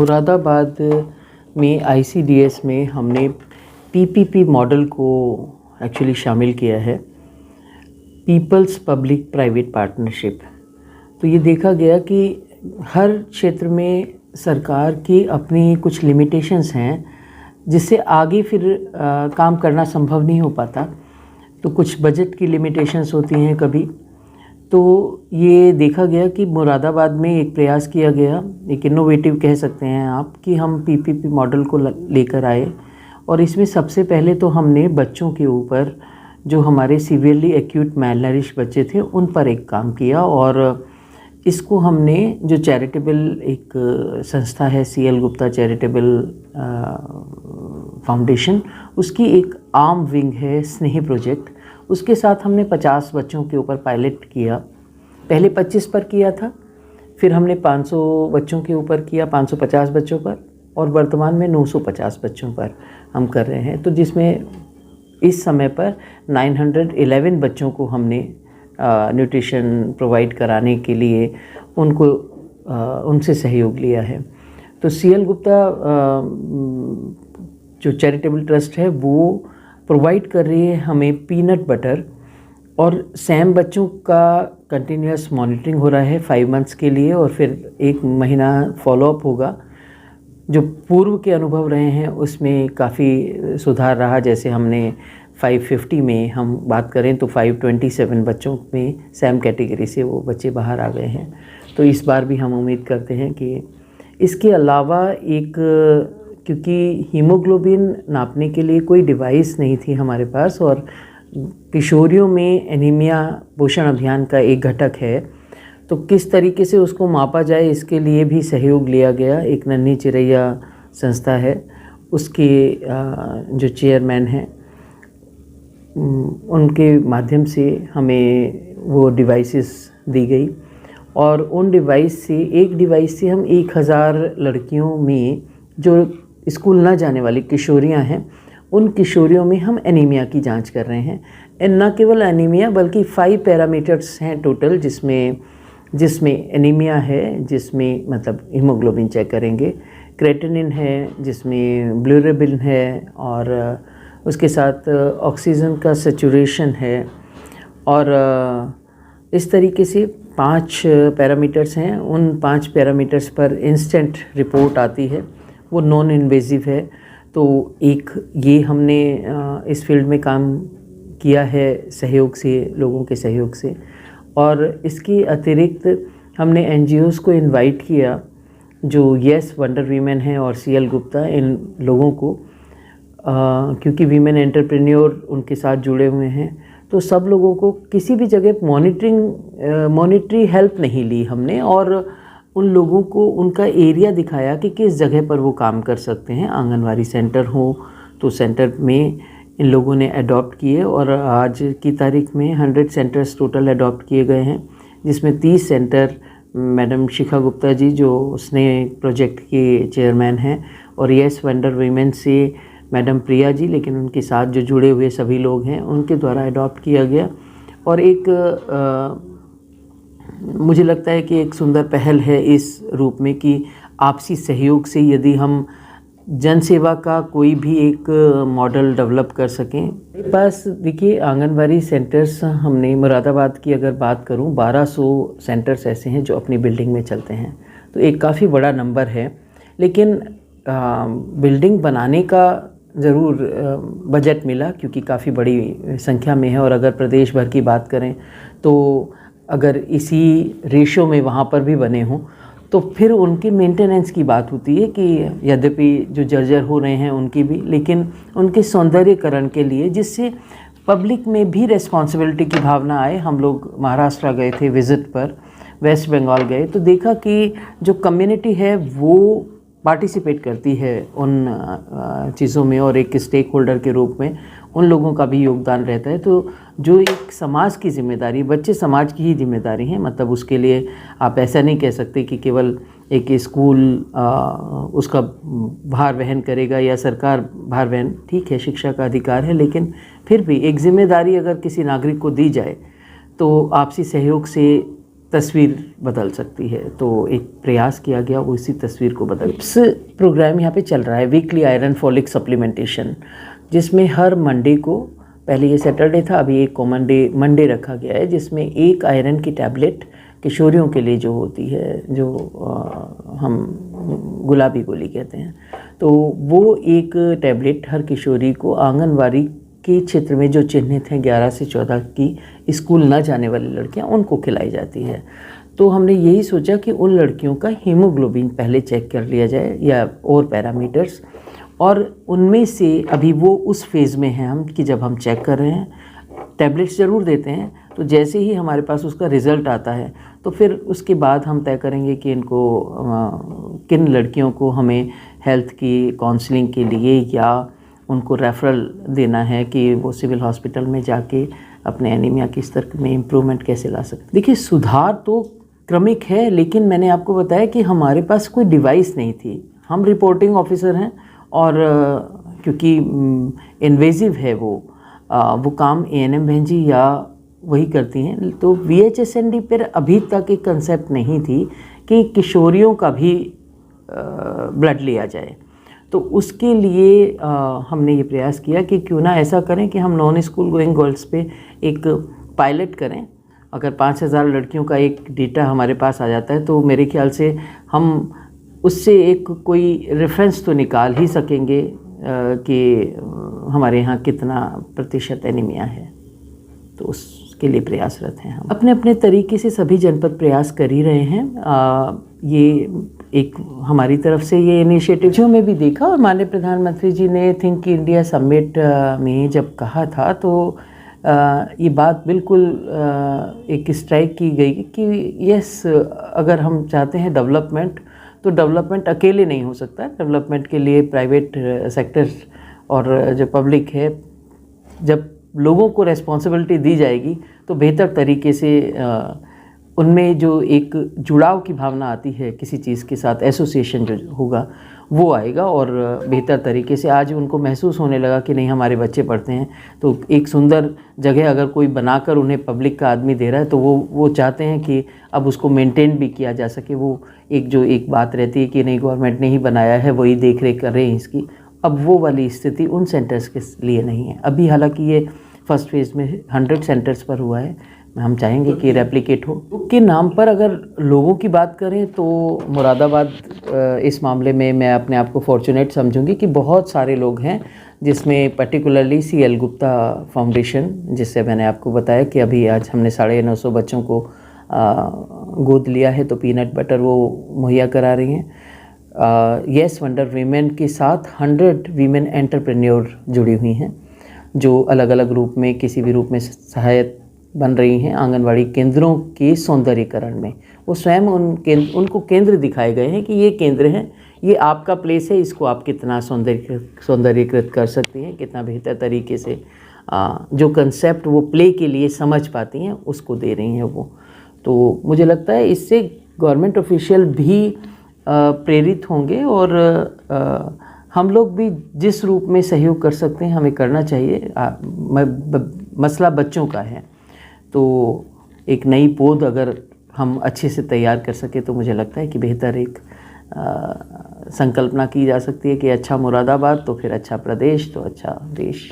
मुरादाबाद में आईसीडीएस में हमने पीपीपी मॉडल को एक्चुअली शामिल किया है, पीपल्स पब्लिक प्राइवेट पार्टनरशिप। तो ये देखा गया कि हर क्षेत्र में सरकार की अपनी कुछ लिमिटेशंस हैं जिससे आगे फिर काम करना संभव नहीं हो पाता। तो कुछ बजट की लिमिटेशंस होती हैं कभी। तो ये देखा गया कि मुरादाबाद में एक प्रयास किया गया, एक इनोवेटिव कह सकते हैं आप, कि हम पीपीपी मॉडल को लेकर आए। और इसमें सबसे पहले तो हमने बच्चों के ऊपर, जो हमारे सीवियरली एक्यूट मैलनरिश बच्चे थे, उन पर एक काम किया। और इसको हमने, जो चैरिटेबल एक संस्था है CL गुप्ता चैरिटेबल फाउंडेशन, उसकी एक आर्म विंग है स्नेह प्रोजेक्ट, उसके साथ हमने 50 बच्चों के ऊपर पायलट किया। पहले 25 पर किया था, फिर हमने 500 बच्चों के ऊपर किया, 550 बच्चों पर, और वर्तमान में 950 बच्चों पर हम कर रहे हैं। तो जिसमें इस समय पर 911 बच्चों को हमने न्यूट्रिशन प्रोवाइड कराने के लिए उनसे सहयोग लिया है। तो CL गुप्ता जो चैरिटेबल ट्रस्ट है वो प्रोवाइड कर रही है हमें पीनट बटर, और सैम बच्चों का कंटिन्यूस मॉनिटरिंग हो रहा है 5 मंथ्स के लिए, और फिर 1 महीना फॉलोअप होगा। जो पूर्व के अनुभव रहे हैं उसमें काफ़ी सुधार रहा। जैसे हमने 550 में हम बात करें तो 527 बच्चों में सैम कैटेगरी से वो बच्चे बाहर आ गए हैं। तो इस बार भी हम उम्मीद करते हैं कि इसके अलावा एक, क्योंकि हीमोग्लोबिन नापने के लिए कोई डिवाइस नहीं थी हमारे पास, और किशोरियों में एनीमिया पोषण अभियान का एक घटक है, तो किस तरीके से उसको मापा जाए इसके लिए भी सहयोग लिया गया। एक नन्ही चिरैया संस्था है, उसके जो चेयरमैन हैं, उनके माध्यम से हमें वो डिवाइसेस दी गई। और उन डिवाइस से, एक डिवाइस से हम 1000 लड़कियों में जो स्कूल ना जाने वाली किशोरियां हैं, उन किशोरियों में हम एनीमिया की जांच कर रहे हैं। न केवल एनीमिया बल्कि 5 पैरामीटर्स हैं टोटल, जिसमें एनीमिया है, जिसमें मतलब हीमोग्लोबिन चेक करेंगे, क्रेटिनिन है, जिसमें ब्लूरेबिन है, और उसके साथ ऑक्सीजन का सैचुरेशन है, और इस तरीके से 5 पैरामीटर्स हैं। उन 5 पैरामीटर्स पर इंस्टेंट रिपोर्ट आती है, वो नॉन इन्वेजिव है। तो एक ये हमने इस फील्ड में काम किया है सहयोग से, लोगों के सहयोग से। और इसके अतिरिक्त हमने NGOs को इनवाइट किया, जो यस वंडर वीमेन हैं और CL गुप्ता, इन लोगों को, क्योंकि वीमेन एंटरप्रेन्योर उनके साथ जुड़े हुए हैं, तो सब लोगों को किसी भी जगह मॉनिटरी हेल्प नहीं ली हमने, और उन लोगों को उनका एरिया दिखाया कि किस जगह पर वो काम कर सकते हैं। आंगनवाड़ी सेंटर हो तो सेंटर में इन लोगों ने अडॉप्ट किए, और आज की तारीख में 100 सेंटर्स टोटल अडॉप्ट किए गए हैं, जिसमें 30 सेंटर मैडम शिखा गुप्ता जी, जो स्नेह प्रोजेक्ट के चेयरमैन हैं, और यस वंडर वीमेन से मैडम प्रिया जी, लेकिन उनके साथ जो जुड़े हुए सभी लोग हैं उनके द्वारा अडॉप्ट किया गया। और एक मुझे लगता है कि एक सुंदर पहल है इस रूप में कि आपसी सहयोग से यदि हम जन सेवा का कोई भी एक मॉडल डेवलप कर सकें। मेरे पास देखिए आंगनबाड़ी सेंटर्स, हमने मुरादाबाद की अगर बात करूं, 1200 सेंटर्स ऐसे हैं जो अपनी बिल्डिंग में चलते हैं, तो एक काफ़ी बड़ा नंबर है। लेकिन बिल्डिंग बनाने का ज़रूर बजट मिला, क्योंकि काफ़ी बड़ी संख्या में है। और अगर प्रदेश भर की बात करें तो अगर इसी रेशो में वहाँ पर भी बने हों, तो फिर उनके मेंटेनेंस की बात होती है कि यद्यपि जो जर्जर हो रहे हैं उनकी भी, लेकिन उनके सौंदर्यकरण के लिए, जिससे पब्लिक में भी रिस्पॉन्सिबिलिटी की भावना आए। हम लोग महाराष्ट्र गए थे विज़िट पर, वेस्ट बंगाल गए, तो देखा कि जो कम्युनिटी है वो पार्टिसिपेट करती है उन चीज़ों में, और एक स्टेक होल्डर के रूप में उन लोगों का भी योगदान रहता है। तो जो एक समाज की जिम्मेदारी, बच्चे समाज की ही जिम्मेदारी है। मतलब उसके लिए आप ऐसा नहीं कह सकते कि केवल एक स्कूल उसका भार वहन करेगा या सरकार भार वहन, ठीक है शिक्षा का अधिकार है, लेकिन फिर भी एक जिम्मेदारी अगर किसी नागरिक को दी जाए तो आपसी सहयोग से तस्वीर बदल सकती है। तो एक प्रयास किया गया वो इसी तस्वीर को बदल। इस प्रोग्राम यहाँ पे चल रहा है वीकली आयरन फॉलिक सप्लीमेंटेशन, जिसमें हर मंडे को, पहले ये सैटरडे था, अभी एक कॉमन डे मंडे रखा गया है, जिसमें एक आयरन की टैबलेट किशोरियों के लिए जो होती है, जो हम गुलाबी गोली कहते हैं, तो वो एक टैबलेट हर किशोरी को आंगनवाड़ी के क्षेत्र में जो चिन्हित हैं 11 से 14 की स्कूल न जाने वाली लड़कियां, उनको खिलाई जाती है। तो हमने यही सोचा कि उन लड़कियों का हीमोग्लोबिन पहले चेक कर लिया जाए या और पैरामीटर्स, और उनमें से अभी वो उस फेज़ में हैं हम कि जब हम चेक कर रहे हैं, टैबलेट्स ज़रूर देते हैं, तो जैसे ही हमारे पास उसका रिज़ल्ट आता है तो फिर उसके बाद हम तय करेंगे कि इनको किन लड़कियों को हमें हेल्थ की काउंसलिंग के लिए या उनको रेफरल देना है कि वो सिविल हॉस्पिटल में जाके अपने एनीमिया के स्तर में इम्प्रूवमेंट कैसे ला सकते। देखिए, सुधार तो क्रमिक है, लेकिन मैंने आपको बताया कि हमारे पास कोई डिवाइस नहीं थी। हम रिपोर्टिंग ऑफिसर हैं और क्योंकि इन्वेजिव है वो काम एएनएम बहन जी या वही करती हैं, तो VHSND पर अभी तक एक कंसेप्ट नहीं थी कि किशोरियों का भी ब्लड लिया जाए। तो उसके लिए हमने ये प्रयास किया कि क्यों ना ऐसा करें कि हम नॉन स्कूल गोइंग गर्ल्स पे एक पायलट करें। अगर 5000 लड़कियों का एक डेटा हमारे पास आ जाता है तो मेरे ख्याल से हम उससे एक कोई रेफरेंस तो निकाल ही सकेंगे कि हमारे यहाँ कितना प्रतिशत एनीमिया है। तो उसके लिए प्रयासरत हैं हम। अपने अपने तरीके से सभी जनपद प्रयास कर ही रहे हैं। ये एक हमारी तरफ से ये इनिशिएटिव जो मैं भी देखा, और माननीय प्रधानमंत्री जी ने थिंक इंडिया समिट में जब कहा था तो ये बात बिल्कुल एक स्ट्राइक की गई कि यस, अगर हम चाहते हैं डेवलपमेंट तो डेवलपमेंट अकेले नहीं हो सकता। डेवलपमेंट के लिए प्राइवेट सेक्टर और जो पब्लिक है, जब लोगों को रेस्पॉन्सिबिलिटी दी जाएगी तो बेहतर तरीके से उनमें जो एक जुड़ाव की भावना आती है किसी चीज़ के साथ, एसोसिएशन जो होगा वो आएगा, और बेहतर तरीके से आज उनको महसूस होने लगा कि नहीं, हमारे बच्चे पढ़ते हैं तो एक सुंदर जगह अगर कोई बनाकर उन्हें पब्लिक का आदमी दे रहा है तो वो चाहते हैं कि अब उसको मेंटेन भी किया जा सके। वो एक बात रहती है कि नहीं, गवर्नमेंट ने ही बनाया है, वही देख रेख कर रहे हैं इसकी। अब वो वाली स्थिति उन सेंटर्स के लिए नहीं है अभी। हालांकि ये फर्स्ट फेज़ में 100 सेंटर्स पर हुआ है, हम चाहेंगे कि रेप्लिकेट हो। के नाम पर अगर लोगों की बात करें तो मुरादाबाद इस मामले में मैं अपने आप को फॉर्चुनेट समझूंगी कि बहुत सारे लोग हैं, जिसमें पर्टिकुलरली CL गुप्ता फाउंडेशन, जिससे मैंने आपको बताया कि अभी आज हमने 950 बच्चों को गोद लिया है, तो पीनट बटर वो मुहैया करा रही हैं। येस वंडर वीमेन के साथ 100 वीमेन एंटरप्रेन्योर जुड़ी हुई हैं, जो अलग अलग रूप में, किसी भी रूप में सहायक बन रही हैं आंगनवाड़ी केंद्रों के सौंदर्यीकरण में। वो स्वयं उनको केंद्र दिखाए गए हैं कि ये केंद्र हैं, ये आपका प्लेस है, इसको आप कितना सौंदर्यीकृत कर सकती हैं, कितना बेहतर तरीके से जो कंसेप्ट वो प्ले के लिए समझ पाती हैं उसको दे रही हैं वो। तो मुझे लगता है इससे गवर्नमेंट ऑफिशियल भी प्रेरित होंगे, और हम लोग भी जिस रूप में सहयोग कर सकते हैं हमें करना चाहिए। मसला बच्चों का है, तो एक नई पौध अगर हम अच्छे से तैयार कर सके तो मुझे लगता है कि बेहतर एक संकल्पना की जा सकती है कि अच्छा मुरादाबाद तो फिर अच्छा प्रदेश तो अच्छा देश।